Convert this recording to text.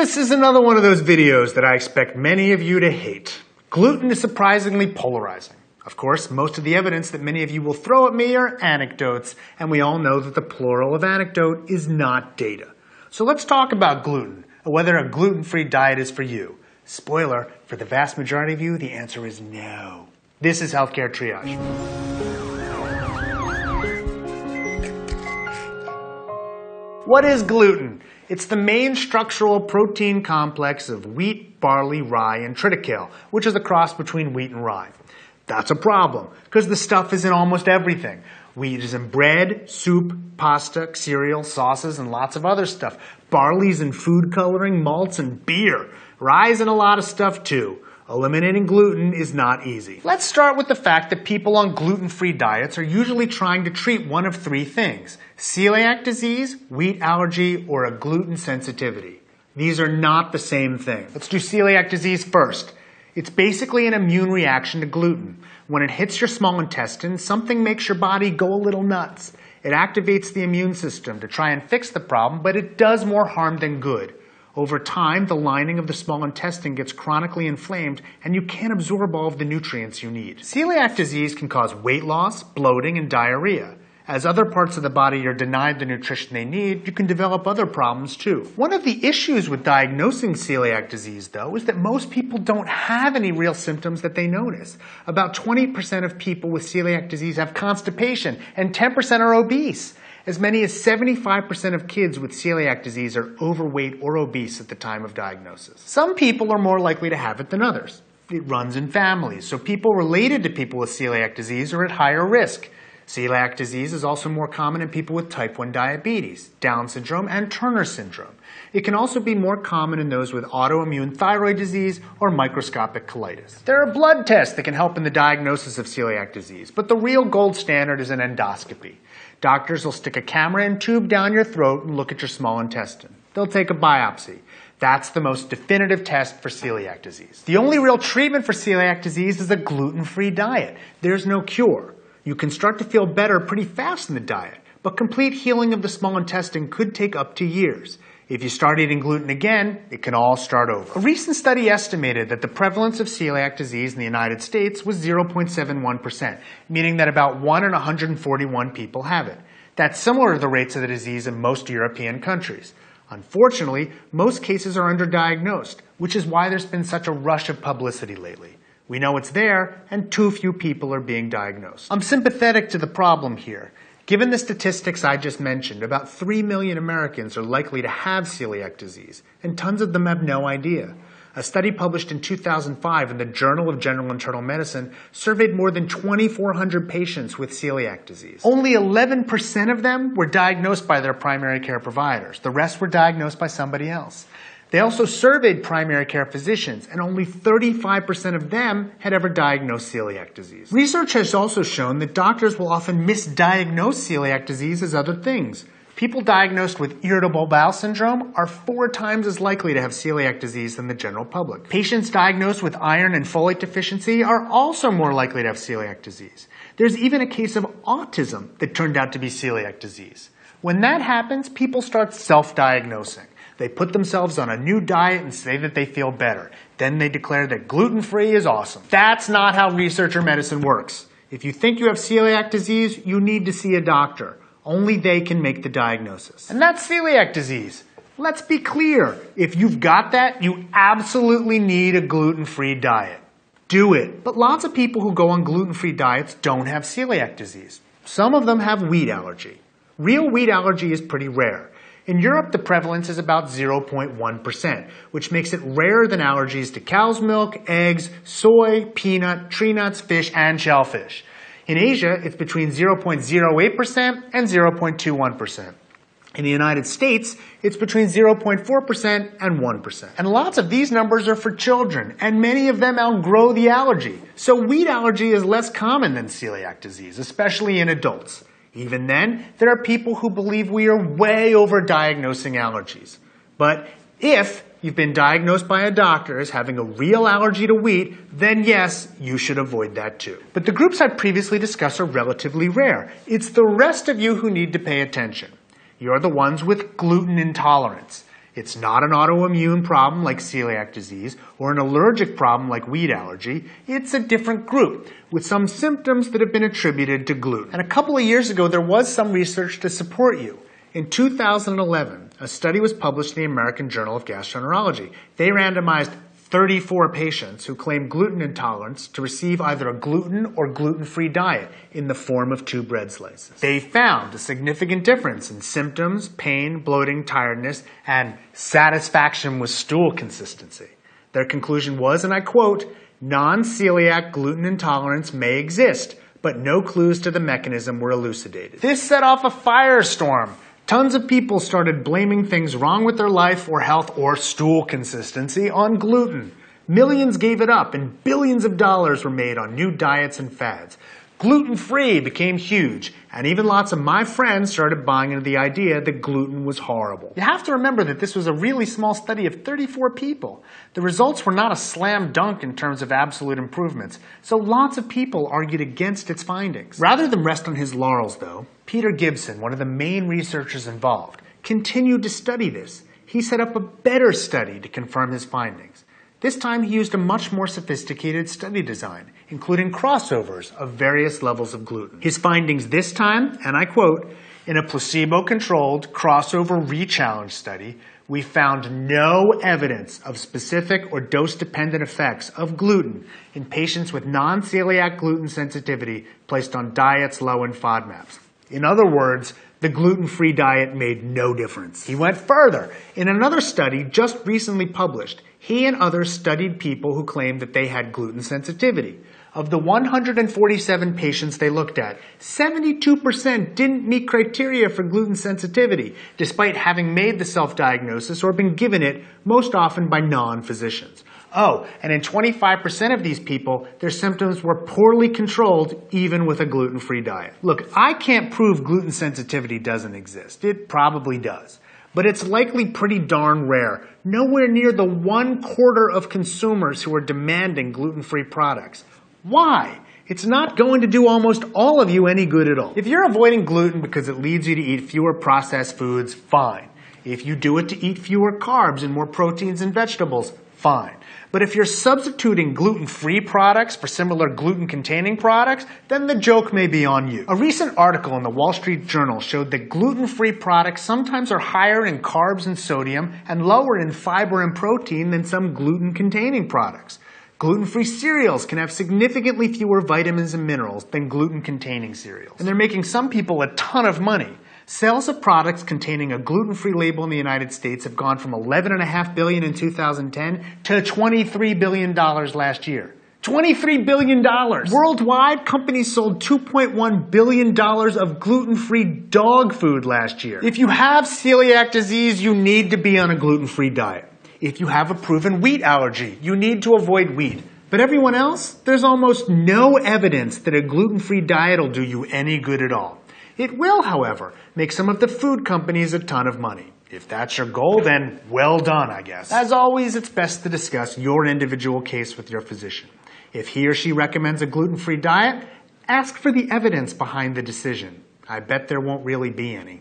This is another one of those videos that I expect many of you to hate. Gluten is surprisingly polarizing. Of course, most of the evidence that many of you will throw at me are anecdotes, and we all know that the plural of anecdote is not data. So let's talk about gluten, and whether a gluten-free diet is for you. Spoiler, for the vast majority of you, the answer is no. This is Healthcare Triage. What is gluten? It's the main structural protein complex of wheat, barley, rye, and triticale, which is a cross between wheat and rye. That's a problem, because the stuff is in almost everything. Wheat is in bread, soup, pasta, cereal, sauces, and lots of other stuff. Barley's in food coloring, malts, and beer. Rye's in a lot of stuff too. Eliminating gluten is not easy. Let's start with the fact that people on gluten-free diets are usually trying to treat one of three things: celiac disease, wheat allergy, or a gluten sensitivity. These are not the same thing. Let's do celiac disease first. It's basically an immune reaction to gluten. When it hits your small intestine, something makes your body go a little nuts. It activates the immune system to try and fix the problem, but it does more harm than good. Over time, the lining of the small intestine gets chronically inflamed, and you can't absorb all of the nutrients you need. Celiac disease can cause weight loss, bloating, and diarrhea. As other parts of the body are denied the nutrition they need, you can develop other problems too. One of the issues with diagnosing celiac disease, though, is that most people don't have any real symptoms that they notice. About 20% of people with celiac disease have constipation, and 10% are obese. As many as 75% of kids with celiac disease are overweight or obese at the time of diagnosis. Some people are more likely to have it than others. It runs in families, so people related to people with celiac disease are at higher risk. Celiac disease is also more common in people with type 1 diabetes, Down syndrome, and Turner syndrome. It can also be more common in those with autoimmune thyroid disease or microscopic colitis. There are blood tests that can help in the diagnosis of celiac disease, but the real gold standard is an endoscopy. Doctors will stick a camera and tube down your throat and look at your small intestine. They'll take a biopsy. That's the most definitive test for celiac disease. The only real treatment for celiac disease is a gluten-free diet. There's no cure. You can start to feel better pretty fast in the diet, but complete healing of the small intestine could take up to years. If you start eating gluten again, it can all start over. A recent study estimated that the prevalence of celiac disease in the United States was 0.71%, meaning that about 1 in 141 people have it. That's similar to the rates of the disease in most European countries. Unfortunately, most cases are underdiagnosed, which is why there's been such a rush of publicity lately. We know it's there, and too few people are being diagnosed. I'm sympathetic to the problem here. Given the statistics I just mentioned, about 3 million Americans are likely to have celiac disease, and tons of them have no idea. A study published in 2005 in the Journal of General Internal Medicine surveyed more than 2,400 patients with celiac disease. Only 11% of them were diagnosed by their primary care providers. The rest were diagnosed by somebody else. They also surveyed primary care physicians, and only 35% of them had ever diagnosed celiac disease. Research has also shown that doctors will often misdiagnose celiac disease as other things. People diagnosed with irritable bowel syndrome are 4 times as likely to have celiac disease than the general public. Patients diagnosed with iron and folate deficiency are also more likely to have celiac disease. There's even a case of autism that turned out to be celiac disease. When that happens, people start self-diagnosing. They put themselves on a new diet and say that they feel better. Then they declare that gluten-free is awesome. That's not how research or medicine works. If you think you have celiac disease, you need to see a doctor. Only they can make the diagnosis. And that's celiac disease. Let's be clear. If you've got that, you absolutely need a gluten-free diet. Do it. But lots of people who go on gluten-free diets don't have celiac disease. Some of them have wheat allergy. Real wheat allergy is pretty rare. In Europe, the prevalence is about 0.1%, which makes it rarer than allergies to cow's milk, eggs, soy, peanut, tree nuts, fish, and shellfish. In Asia, it's between 0.08% and 0.21%. In the United States, it's between 0.4% and 1%. And lots of these numbers are for children, and many of them outgrow the allergy. So wheat allergy is less common than celiac disease, especially in adults. Even then, there are people who believe we are way over-diagnosing allergies. But if you've been diagnosed by a doctor as having a real allergy to wheat, then yes, you should avoid that too. But the groups I've previously discussed are relatively rare. It's the rest of you who need to pay attention. You're the ones with gluten intolerance. It's not an autoimmune problem like celiac disease or an allergic problem like wheat allergy. It's a different group with some symptoms that have been attributed to gluten. And a couple of years ago, there was some research to support you. In 2011, a study was published in the American Journal of Gastroenterology. They randomized 34 patients who claimed gluten intolerance to receive either a gluten or gluten-free diet in the form of 2 bread slices. They found a significant difference in symptoms, pain, bloating, tiredness, and satisfaction with stool consistency. Their conclusion was, and I quote, "Non-celiac gluten intolerance may exist, but no clues to the mechanism were elucidated." This set off a firestorm. Tons of people started blaming things wrong with their life or health or stool consistency on gluten. Millions gave it up and billions of dollars were made on new diets and fads. Gluten-free became huge, and even lots of my friends started buying into the idea that gluten was horrible. You have to remember that this was a really small study of 34 people. The results were not a slam dunk in terms of absolute improvements, so lots of people argued against its findings. Rather than rest on his laurels, though, Peter Gibson, one of the main researchers involved, continued to study this. He set up a better study to confirm his findings. This time he used a much more sophisticated study design, including crossovers of various levels of gluten. His findings this time, and I quote, "In a placebo-controlled crossover re-challenge study, we found no evidence of specific or dose-dependent effects of gluten in patients with non-celiac gluten sensitivity placed on diets low in FODMAPs." In other words, the gluten-free diet made no difference. He went further. In another study just recently published, he and others studied people who claimed that they had gluten sensitivity. Of the 147 patients they looked at, 72% didn't meet criteria for gluten sensitivity, despite having made the self-diagnosis or been given it, most often by non-physicians. Oh, and in 25% of these people, their symptoms were poorly controlled even with a gluten-free diet. Look, I can't prove gluten sensitivity doesn't exist. It probably does. But it's likely pretty darn rare, nowhere near the 1/4 of consumers who are demanding gluten-free products. Why? It's not going to do almost all of you any good at all. If you're avoiding gluten because it leads you to eat fewer processed foods, fine. If you do it to eat fewer carbs and more proteins and vegetables, fine. But if you're substituting gluten-free products for similar gluten-containing products, then the joke may be on you. A recent article in the Wall Street Journal showed that gluten-free products sometimes are higher in carbs and sodium and lower in fiber and protein than some gluten-containing products. Gluten-free cereals can have significantly fewer vitamins and minerals than gluten-containing cereals. And they're making some people a ton of money. Sales of products containing a gluten-free label in the United States have gone from $11.5 billion in 2010 to $23 billion last year. $23 billion! Worldwide, companies sold $2.1 billion of gluten-free dog food last year. If you have celiac disease, you need to be on a gluten-free diet. If you have a proven wheat allergy, you need to avoid wheat. But everyone else, there's almost no evidence that a gluten-free diet will do you any good at all. It will, however, make some of the food companies a ton of money. If that's your goal, then well done, I guess. As always, it's best to discuss your individual case with your physician. If he or she recommends a gluten-free diet, ask for the evidence behind the decision. I bet there won't really be any.